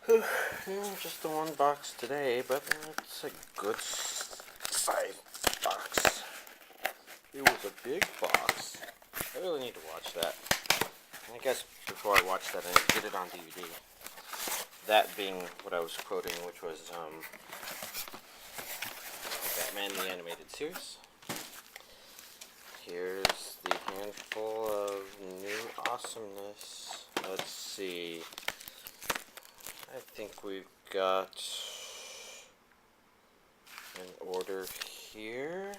Just the one box today, but it's a good size box. It was a big box. I really need to watch that. I guess before I watch that, I need to get it on DVD. That being what I was quoting, which was Batman the Animated Series. Here's the handful of new awesomeness. Let's see. I think we've got an order here.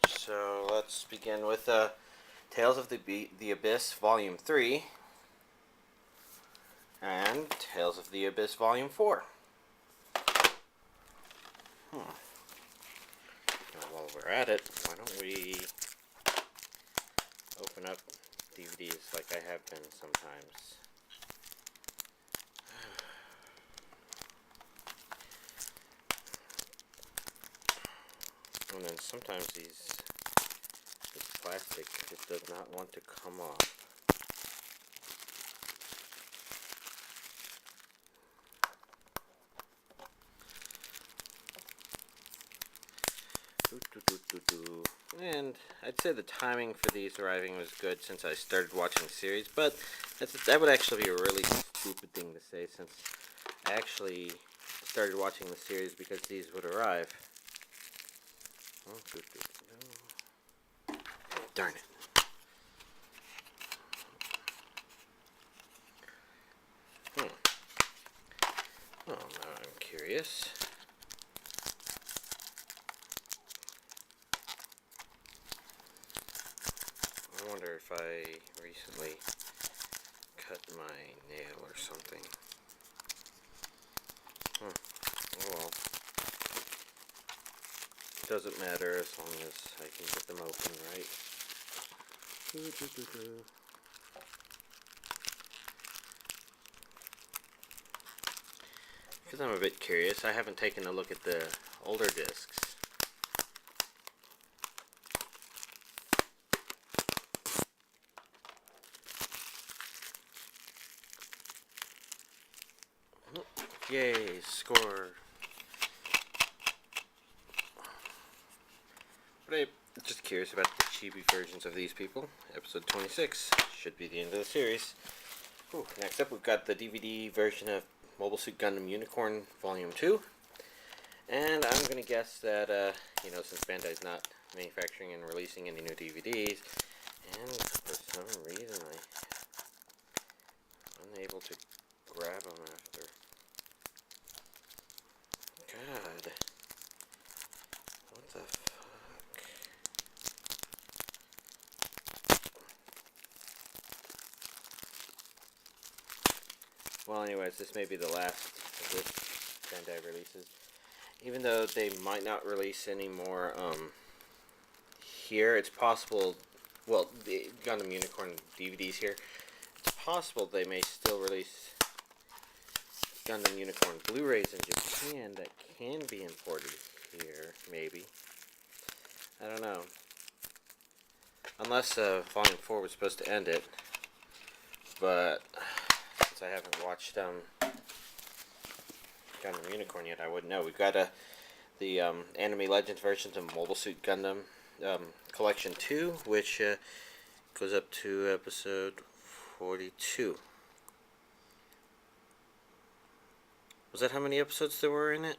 So let's begin with Tales of the Abyss Volume 3 and Tales of the Abyss Volume 4. While we're at it, why don't we open up DVDs like I have been sometimes. And then sometimes this plastic just does not want to come off. And I'd say the timing for these arriving was good since I started watching the series, but that would actually be a really stupid thing to say since I actually started watching the series because these would arrive. Darn it. Oh, now I'm curious. I wonder if I recently cut my nail or something. Oh well. Doesn't matter as long as I can get them open right. Because I'm a bit curious, I haven't taken a look at the older discs. Yay, score. But I'm just curious about the chibi versions of these people. Episode 26 should be the end of the series. Next up, we've got the DVD version of Mobile Suit Gundam Unicorn Volume 2. And I'm going to guess that, since Bandai's not manufacturing and releasing any new DVDs, and for some reason I'm unable to grab them after. God. What the fuck? Well, anyways, this may be the last of this Bandai releases. Even though they might not release any more here, it's possible, well, the Gundam Unicorn DVDs here, it's possible they may still release Gundam Unicorn Blu-rays in Japan that can be imported here, maybe. I don't know. Unless Volume 4 was supposed to end it. But since I haven't watched Gundam Unicorn yet, I wouldn't know. We've got the Anime Legends versions of Mobile Suit Gundam Collection 2, which goes up to episode 42. Was that how many episodes there were in it?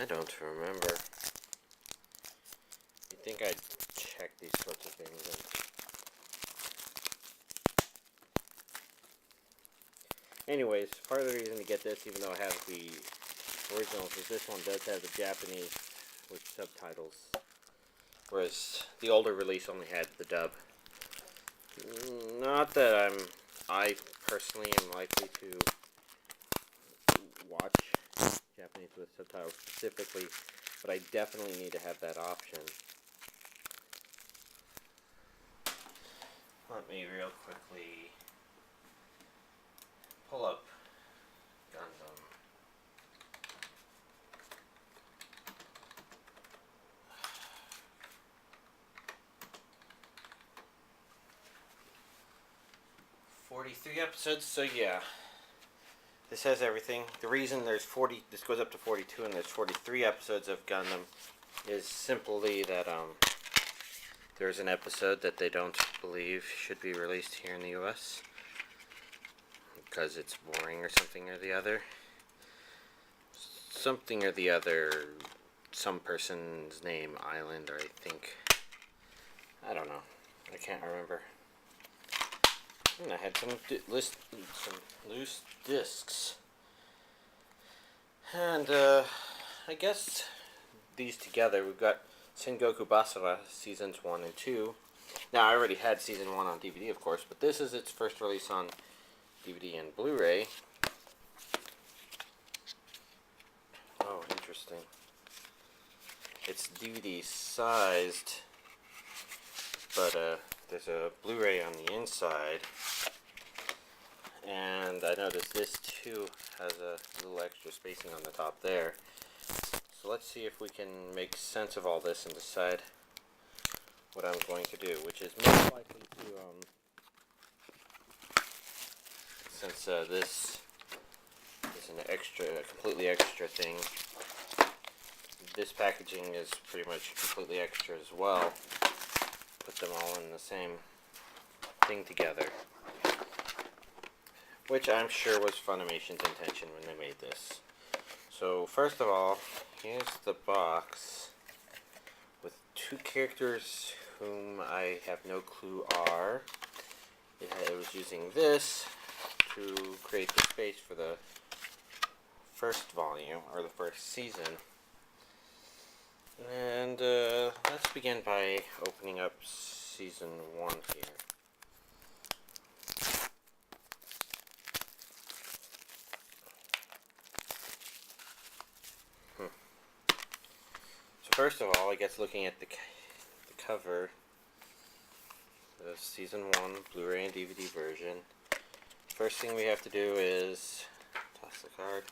I don't remember. You'd think I'd check these sorts of things. Anyways, part of the reason to get this, even though I have the originals, is this one does have the Japanese with subtitles, whereas the older release only had the dub. Not that I personally am likely to watch Japanese with subtitles specifically, but I definitely need to have that option. Let me real quickly pull up Gundam. 43 episodes, so yeah. This has everything. The reason this goes up to 42 and there's 43 episodes of Gundam is simply that there's an episode that they don't believe should be released here in the US because it's boring or something or the other. Something or the other, some person's name, island, or I think, I don't know. I can't remember. And I had some loose discs. And I guess these together, we've got Sengoku Basara Seasons 1 and 2. Now, I already had Season 1 on DVD, of course, but this is its first release on DVD and Blu-ray. Oh, interesting. It's DVD sized, but there's a Blu-ray on the inside. And I noticed this too has a little extra spacing on the top there. So let's see if we can make sense of all this and decide what I'm going to do, which is most likely to, since this is an extra, completely extra thing, this packaging is pretty much completely extra as well. Put them all in the same thing together, which I'm sure was Funimation's intention when they made this. So first of all, here's the box with two characters whom I have no clue are. It was using this to create the space for the first volume, or the first season. And let's begin by opening up Season 1 here. So first of all, I guess looking at the cover, the Season 1 Blu-ray and DVD version, first thing we have to do is toss the card.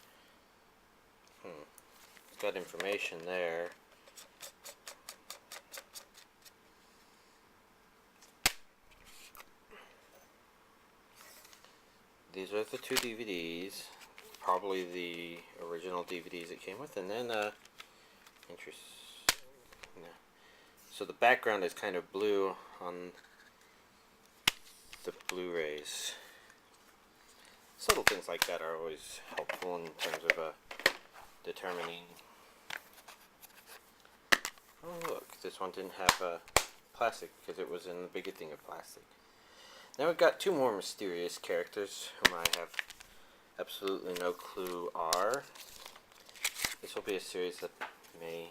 It's got information there. These are the two DVDs, probably the original DVDs it came with, and then so the background is kind of blue on the Blu-rays. Subtle things like that are always helpful in terms of determining. Oh look, this one didn't have plastic because it was in the bigger thing of plastic. Now we've got two more mysterious characters whom I have absolutely no clue are. This will be a series that may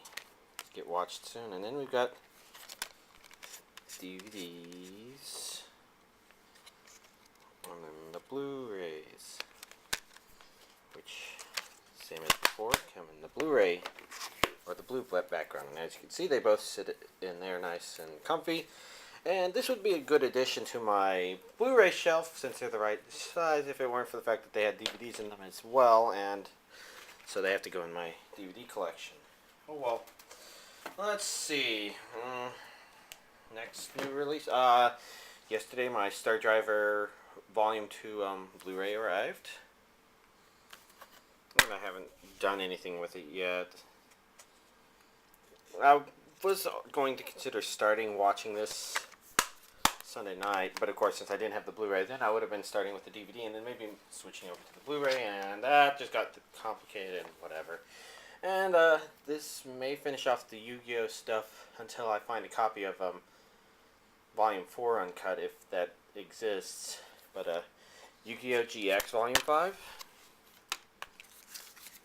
get watched soon. And then we've got DVDs and then the Blu-rays, which, same as before, come in the Blu-ray or the blue background. And as you can see, they both sit in there nice and comfy. And this would be a good addition to my Blu-ray shelf, since they're the right size, if it weren't for the fact that they had DVDs in them as well, and so they have to go in my DVD collection. Oh well. Let's see. Next new release. Yesterday my Star Driver Volume 2 Blu-ray arrived. And I haven't done anything with it yet. I was going to consider watching this Sunday night, but of course, since I didn't have the Blu-ray then, I would have been starting with the DVD and then maybe switching over to the Blu-ray, and that just got complicated and whatever. And this may finish off the Yu-Gi-Oh stuff until I find a copy of Volume 4 uncut, if that exists. But Yu-Gi-Oh! GX Volume 5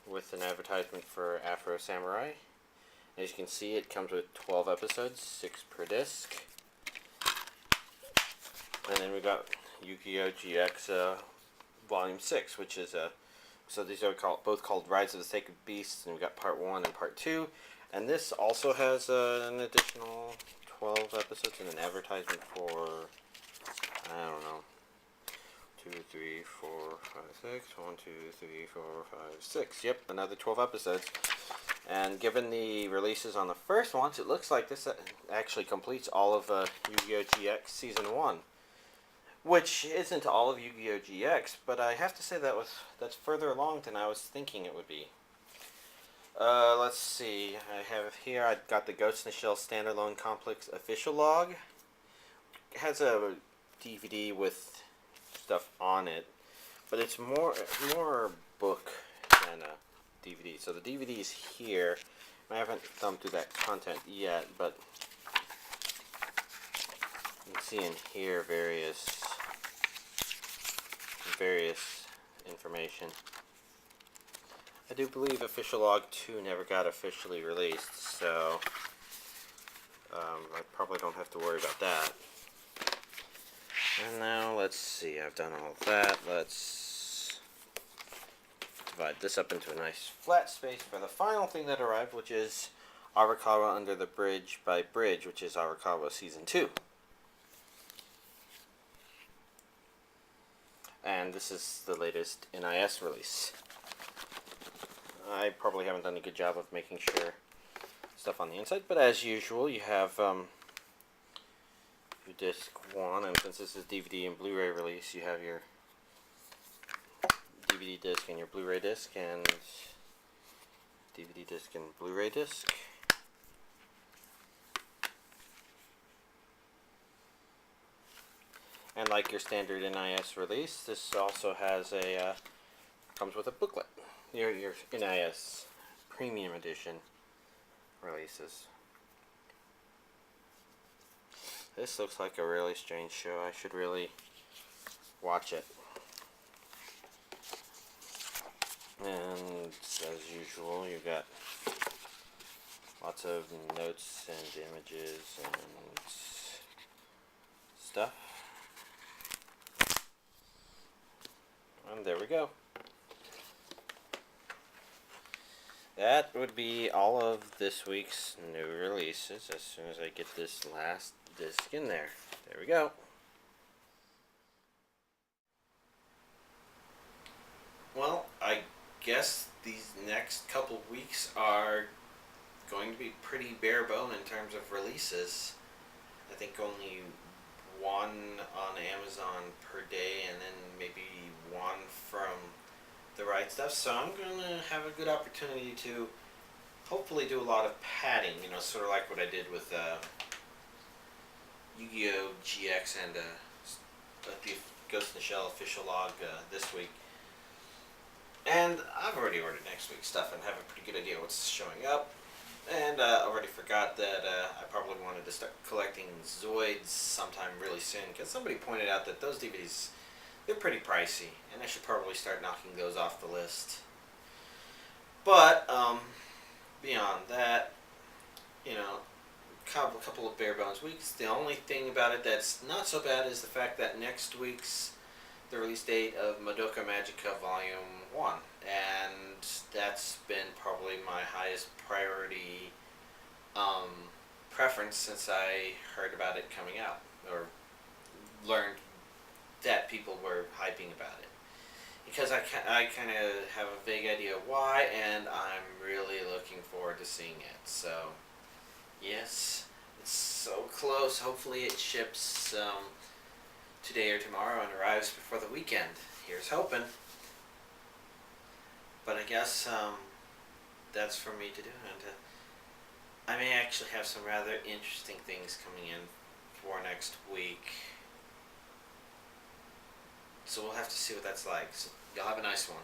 with an advertisement for Afro Samurai. As you can see, it comes with 12 episodes, 6 per disc. And then we got Yu-Gi-Oh! GX Volume 6, which is so these are both called Rise of the Sacred Beasts, and we got Part 1 and Part 2. And this also has an additional 12 episodes and an advertisement for, I don't know, 2, 3, 4, 5, 6, 1, 2, 3, 4, 5, 6. Yep, another 12 episodes. And given the releases on the first ones, it looks like this actually completes all of Yu-Gi-Oh! GX Season 1. which isn't all of Yu-Gi-Oh! GX, but I have to say that's further along than I was thinking it would be. Let's see. I have here. I got the Ghost in the Shell standalone complex official log. It has a DVD with stuff on it, but it's more book than a DVD. So the DVD is here. I haven't thumbed through that content yet, but you can see in here various information. I do believe Official Log 2 never got officially released, so I probably don't have to worry about that. And now, let's see, I've done all of that. Let's divide this up into a nice flat space for the final thing that arrived, which is Arakawa Under the Bridge by Bridge, which is Arakawa Season 2. And this is the latest NIS release. I probably haven't done a good job of making sure stuff on the inside, but as usual, you have your disc 1, and since this is DVD and Blu-ray release, you have your DVD disc and your Blu-ray disc, and DVD disc and Blu-ray disc. And like your standard NIS release, this also has comes with a booklet. Your NIS Premium Edition releases. This looks like a really strange show. I should really watch it. And as usual, you got lots of notes and images and stuff. And there we go. That would be all of this week's new releases as soon as I get this last disc in there. There we go. Well, I guess these next couple weeks are going to be pretty bare bone in terms of releases. I think only one on Amazon per day, and then maybe one from the right stuff. So I'm gonna have a good opportunity to hopefully do a lot of padding, you know, sort of like what I did with Yu-Gi-Oh! GX and the Ghost in the Shell official log this week. And I've already ordered next week's stuff and have a pretty good idea what's showing up. And I already forgot that I probably wanted to start collecting Zoids sometime really soon, because somebody pointed out that those DVDs, they're pretty pricey, and I should probably start knocking those off the list. But beyond that, you know, a couple of bare bones weeks. The only thing about it that's not so bad is the fact that next week's the release date of Madoka Magica Volume 1, and that's been probably my highest priority preference since I heard about it coming out, or learned that people were hyping about it. Because I kind of have a vague idea why, and I'm really looking forward to seeing it. So, yes, it's so close. Hopefully it ships today or tomorrow and arrives before the weekend. Here's hoping. But I guess that's for me to do. And I may actually have some rather interesting things coming in for next week. So we'll have to see what that's like. So y'all have a nice one.